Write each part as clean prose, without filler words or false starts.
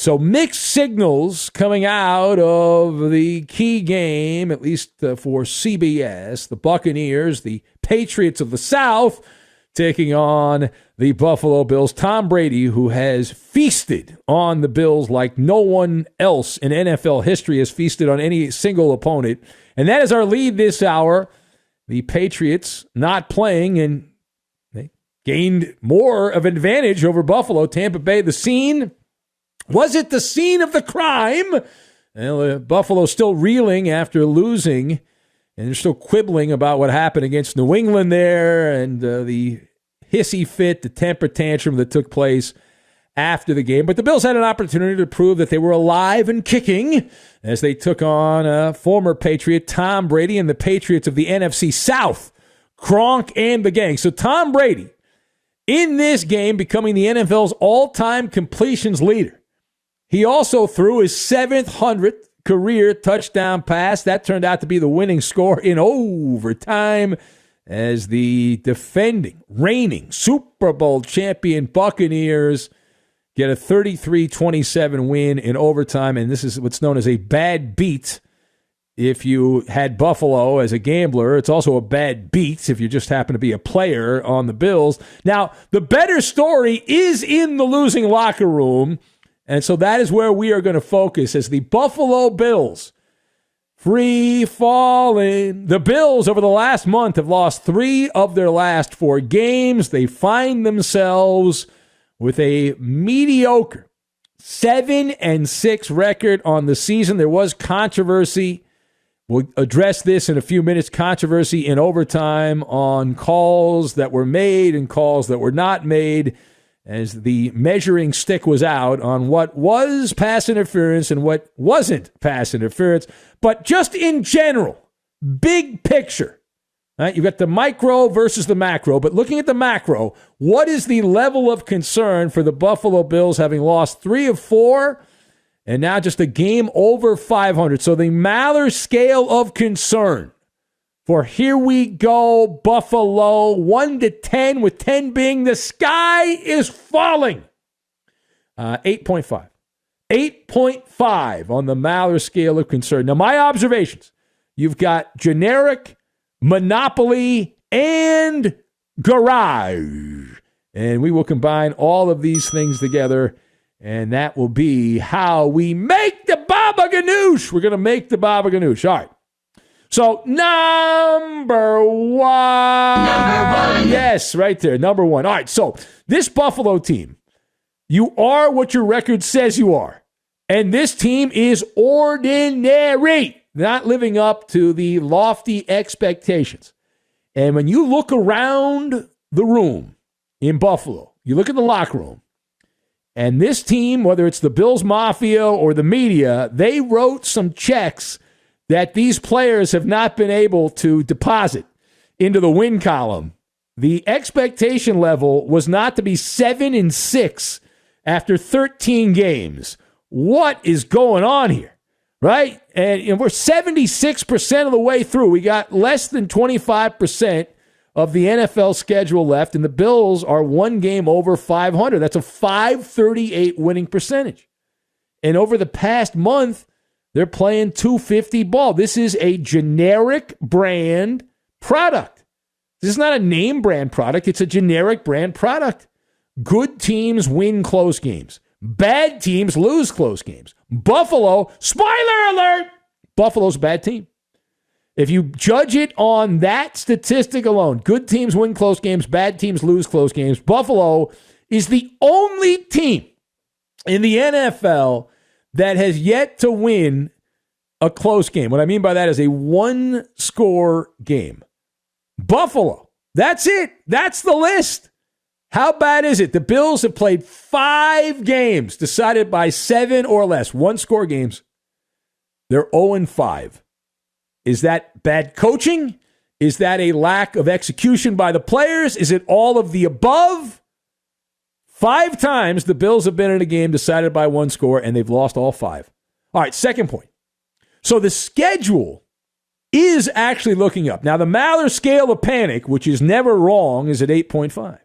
So mixed signals coming out of the key game, at least for CBS. The Buccaneers, the Patriots of the South, taking on the Buffalo Bills. Tom Brady, who has feasted on the Bills like no one else in NFL history has feasted on any single opponent. And that is our lead this hour. The Patriots not playing, and they gained more of an advantage over Buffalo. Tampa Bay, the scene. Was it the scene of the crime? Well, Buffalo still reeling after losing, and they're still quibbling about what happened against New England there and the hissy fit, the temper tantrum that took place after the game. But the Bills had an opportunity to prove that they were alive and kicking as they took on former Patriot Tom Brady and the Patriots of the NFC South, Gronk and the gang. So Tom Brady, in this game, becoming the NFL's all-time completions leader. He also threw his 700th career touchdown pass. That turned out to be the winning score in overtime as the defending, reigning Super Bowl champion Buccaneers get a 33-27 win in overtime. And this is what's known as a bad beat. If you had Buffalo as a gambler, it's also a bad beat if you just happen to be a player on the Bills. Now, the better story is in the losing locker room. And so that is where we are going to focus as the Buffalo Bills free falling. The Bills over the last month have lost 3 of their last 4 games. They find themselves with a mediocre 7-6 record on the season. There was controversy. We'll address this in a few minutes. Controversy in overtime on calls that were made and calls that were not made, as the measuring stick was out on what was pass interference and what wasn't pass interference. But just in general, big picture, right? You've got the micro versus the macro. But looking at the macro, what is the level of concern for the Buffalo Bills having lost 3 of 4 and now just a game over 500? So the MALLER scale of concern for here we go, Buffalo, 1 to 10, with 10 being the sky is falling. 8.5. 8.5 on the MALLER scale of concern. Now, my observations, you've got generic, monopoly, and garage. And we will combine all of these things together, and that will be how we make the baba ganoush. We're going to make the baba ganoush. All right. So, number one. Yes, right there, number 1. All right, so this Buffalo team, you are what your record says you are. And this team is ordinary, not living up to the lofty expectations. And when you look around the room in Buffalo, you look at the locker room, and this team, whether it's the Bills Mafia or the media, they wrote some checks that these players have not been able to deposit into the win column. The expectation level was not to be 7-6 after 13 games. What is going on here, right? And we're 76% of the way through. We got less than 25% of the NFL schedule left, and the Bills are 1 game over 500. That's a .538 winning percentage. And over the past month, they're playing .250 ball. This is a generic brand product. This is not a name brand product. It's a generic brand product. Good teams win close games. Bad teams lose close games. Buffalo, spoiler alert, Buffalo's a bad team. If you judge it on that statistic alone, good teams win close games, bad teams lose close games. Buffalo is the only team in the NFL that has yet to win a close game. What I mean by that is a 1-score game. Buffalo, that's it. That's the list. How bad is it? The Bills have played 5 games decided by 7 or less, 1-score games. They're 0-5. Is that bad coaching? Is that a lack of execution by the players? Is it all of the above? 5 times the Bills have been in a game decided by 1 score, and they've lost all 5. All right, second point. So the schedule is actually looking up. Now, the MALLER scale of panic, which is never wrong, is at 8.5.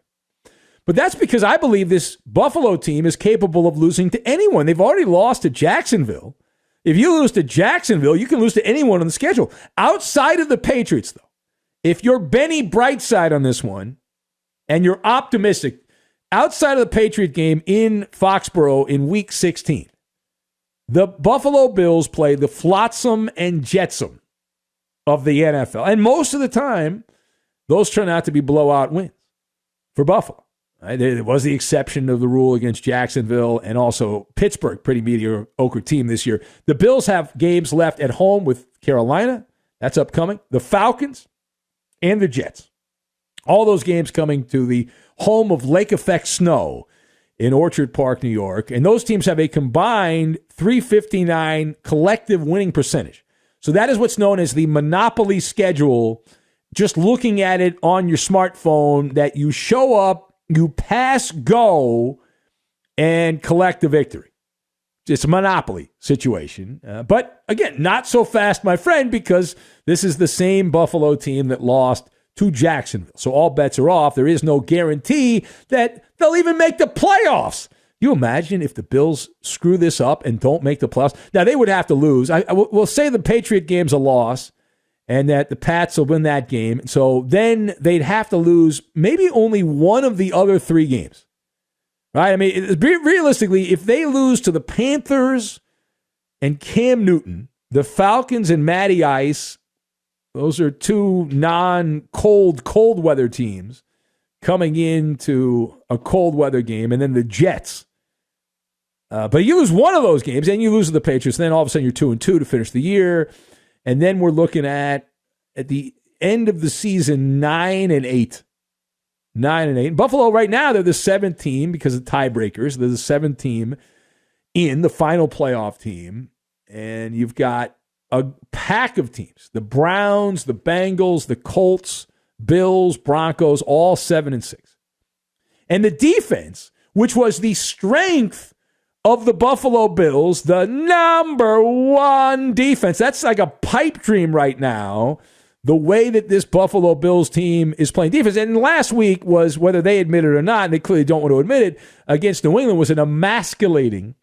But that's because I believe this Buffalo team is capable of losing to anyone. They've already lost to Jacksonville. If you lose to Jacksonville, you can lose to anyone on the schedule. Outside of the Patriots, though, if you're Benny Brightside on this one and you're optimistic, outside of the Patriot game in Foxborough in Week 16, the Buffalo Bills play the flotsam and jetsam of the NFL. And most of the time, those turn out to be blowout wins for Buffalo. Right? There was the exception of the rule against Jacksonville and also Pittsburgh, pretty mediocre team this year. The Bills have games left at home with Carolina. That's upcoming. The Falcons and the Jets. All those games coming to the home of Lake Effect Snow in Orchard Park, New York. And those teams have a combined .359 collective winning percentage. So that is what's known as the Monopoly schedule. Just looking at it on your smartphone, that you show up, you pass go, and collect a victory. It's a Monopoly situation. But again, not so fast, my friend, because this is the same Buffalo team that lost to Jacksonville. So all bets are off. There is no guarantee that they'll even make the playoffs. You imagine if the Bills screw this up and don't make the playoffs? Now, they would have to lose. We'll say the Patriot game's a loss and that the Pats will win that game. So then they'd have to lose maybe only one of the other three games. Right? I mean, realistically, if they lose to the Panthers and Cam Newton, the Falcons and Matty Ice, those are two cold weather teams coming into a cold weather game, and then the Jets. But you lose one of those games, and you lose to the Patriots, and then all of a sudden you're 2-2 to finish the year. And then we're looking at the end of the season, 9-8. 9-8. Buffalo right now, they're the seventh team because of tiebreakers. They're the seventh team in the final playoff team. And you've got a pack of teams. The Browns, the Bengals, the Colts, Bills, Broncos, all 7-6. And the defense, which was the strength of the Buffalo Bills, the number one defense. That's like a pipe dream right now, the way that this Buffalo Bills team is playing defense. And last week was, whether they admit it or not, and they clearly don't want to admit it, against New England was an emasculating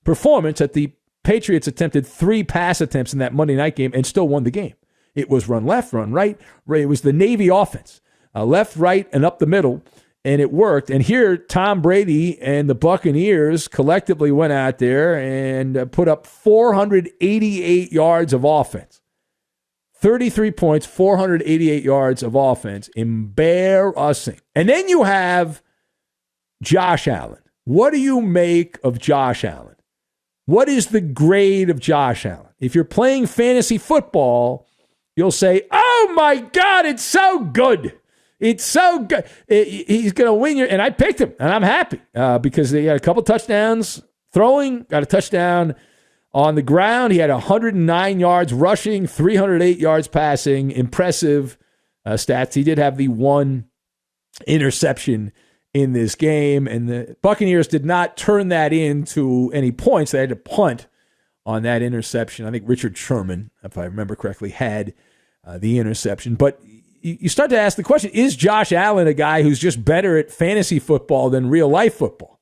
performance that the Patriots attempted 3 pass attempts in that Monday night game and still won the game. It was run left, run right. It was the Navy offense, left, right, and up the middle. And it worked. And here, Tom Brady and the Buccaneers collectively went out there and put up 488 yards of offense. 33 points, 488 yards of offense. Embarrassing. And then you have Josh Allen. What do you make of Josh Allen? What is the grade of Josh Allen? If you're playing fantasy football, you'll say, oh my God, it's so good. It's so good. He's going to win and I picked him, and I'm happy because he had a couple touchdowns throwing, got a touchdown on the ground. He had 109 yards rushing, 308 yards passing. Impressive stats. He did have the one interception in this game, and the Buccaneers did not turn that into any points. They had to punt on that interception. I think Richard Sherman, if I remember correctly, had the interception. But you start to ask the question, is Josh Allen a guy who's just better at fantasy football than real life football?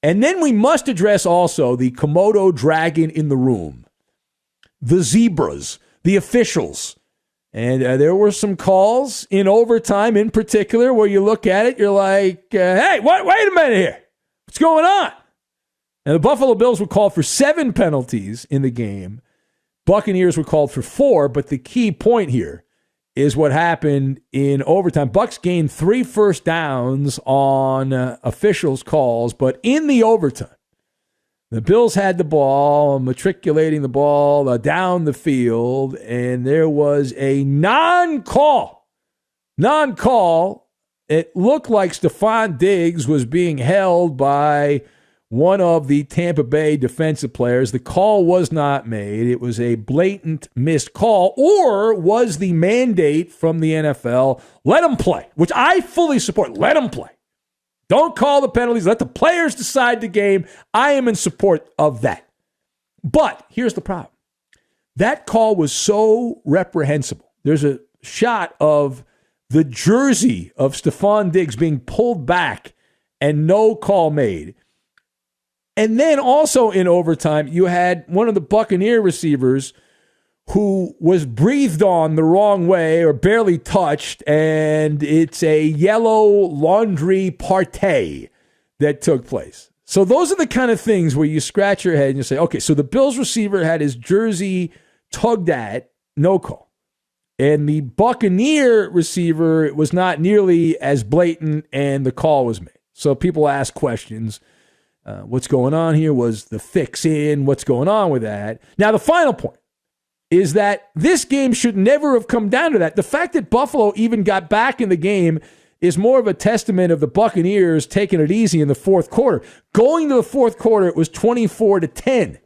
And then we must address also the Komodo dragon in the room, the zebras, the officials. And there were some calls in overtime in particular where you look at it, you're like, hey, wait a minute here. What's going on? And the Buffalo Bills were called for 7 penalties in the game. Buccaneers were called for 4, but the key point here is what happened in overtime. Bucs gained 3 first downs on officials' calls, but in the overtime, the Bills had the ball, matriculating the ball down the field, and there was a non-call. It looked like Stephon Diggs was being held by one of the Tampa Bay defensive players. The call was not made. It was a blatant missed call, or was the mandate from the NFL, let them play, which I fully support. Let them play. Don't call the penalties. Let the players decide the game. I am in support of that. But here's the problem. That call was so reprehensible. There's a shot of the jersey of Stephon Diggs being pulled back and no call made. And then also in overtime, you had one of the Buccaneer receivers who was breathed on the wrong way or barely touched, and it's a yellow laundry party that took place. So those are the kind of things where you scratch your head and you say, okay, so the Bills receiver had his jersey tugged at, no call. And the Buccaneer receiver was not nearly as blatant, and the call was made. So people ask questions. What's going on here? Was the fix in? What's going on with that? Now, the final point is that this game should never have come down to that. The fact that Buffalo even got back in the game is more of a testament of the Buccaneers taking it easy in the fourth quarter. Going to the fourth quarter, it was 24-10.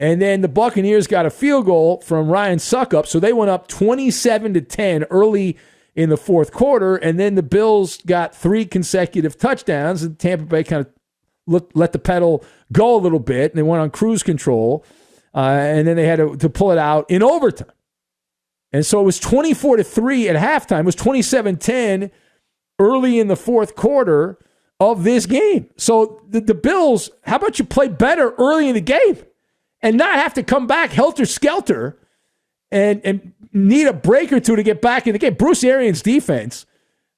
And then the Buccaneers got a field goal from Ryan Suckup, so they went up 27-10 early in the fourth quarter, and then the Bills got 3 consecutive touchdowns, and Tampa Bay kind of let the pedal go a little bit, and they went on cruise control, and then they had to pull it out in overtime. And so it was 24-3 at halftime. It was 27-10 early in the fourth quarter of this game. So the Bills, how about you play better early in the game and not have to come back helter-skelter and need a break or two to get back in the game? Bruce Arians' defense,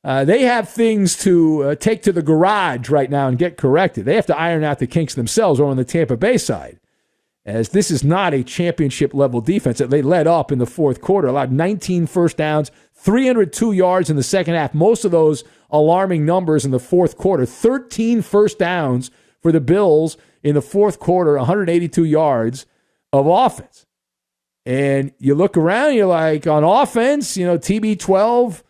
they have things to take to the garage right now and get corrected. They have to iron out the kinks themselves on the Tampa Bay side, as this is not a championship-level defense that they led up in the fourth quarter, allowed 19 first downs, 302 yards in the second half, most of those alarming numbers in the fourth quarter, 13 first downs for the Bills in the fourth quarter, 182 yards of offense. And you look around, you're like, on offense, TB12,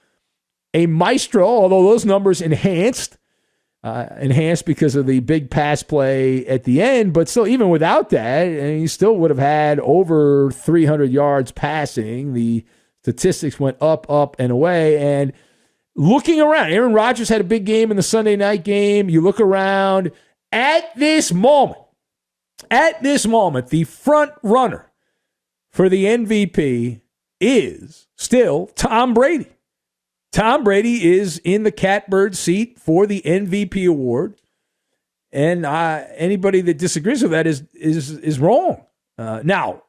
a maestro, although those numbers enhanced because of the big pass play at the end, but still, even without that, and you still would have had over 300 yards passing. The statistics went up, and away. And looking around, Aaron Rodgers had a big game in the Sunday night game. You look around at this moment, the front runner for the MVP is still Tom Brady. Tom Brady is in the catbird seat for the MVP award, and anybody that disagrees with that is wrong. Now,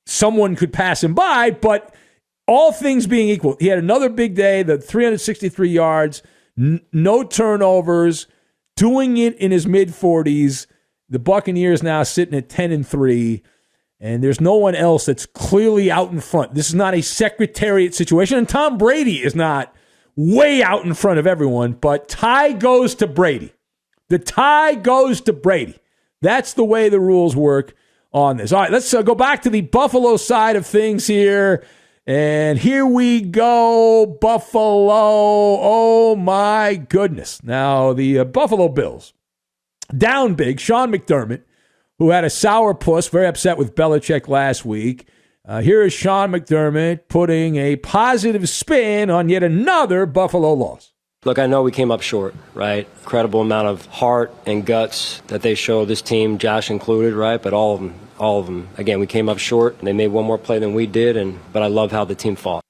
someone could pass him by, but all things being equal, he had another big day, the 363 yards, no turnovers, doing it in his mid-40s. The Buccaneers now sitting at 10-3. And there's no one else that's clearly out in front. This is not a secretariat situation. And Tom Brady is not way out in front of everyone, but tie goes to Brady. The tie goes to Brady. That's the way the rules work on this. All right, let's go back to the Buffalo side of things here. And here we go, Buffalo. Oh, my goodness. Now, the Buffalo Bills, down big. Sean McDermott, who had a sourpuss, very upset with Belichick last week. Here is Sean McDermott putting a positive spin on yet another Buffalo loss. Look, I know we came up short, right? Incredible amount of heart and guts that they show this team, Josh included, right? But all of them. Again, we came up short. They made one more play than we did, but I love how the team fought.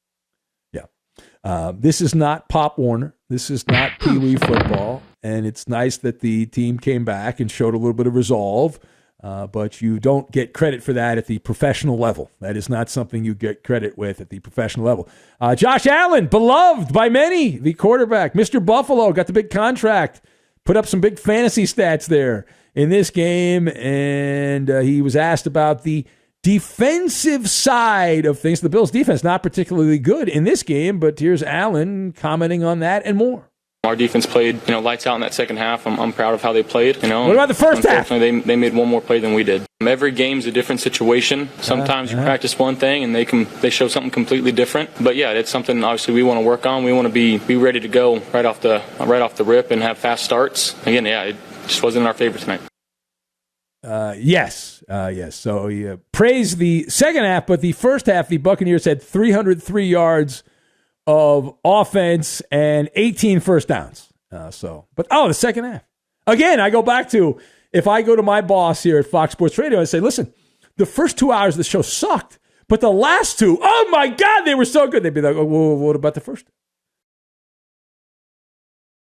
Yeah. This is not Pop Warner. This is not Pee Wee football. And it's nice that the team came back and showed a little bit of resolve. But you don't get credit for that at the professional level. That is not something you get credit with at the professional level. Josh Allen, beloved by many, the quarterback. Mr. Buffalo got the big contract, put up some big fantasy stats there in this game, and he was asked about the defensive side of things. The Bills' defense not particularly good in this game, but here's Allen commenting on that and more. Our defense played, lights out in that second half. I'm proud of how they played. What about the first half? They made one more play than we did. Every game's a different situation. Sometimes you practice one thing and they show something completely different. But yeah, it's something obviously we want to work on. We want to be ready to go right off the rip and have fast starts. Again, yeah, it just wasn't in our favor tonight. Yes. So he praised the second half, but the first half, the Buccaneers had 303 yards of offense and 18 first downs. The second half. Again, I go back to, if I go to my boss here at Fox Sports Radio and say, listen, the first 2 hours of the show sucked, but the last two, oh my God, they were so good. They'd be like, oh, well, what about the first?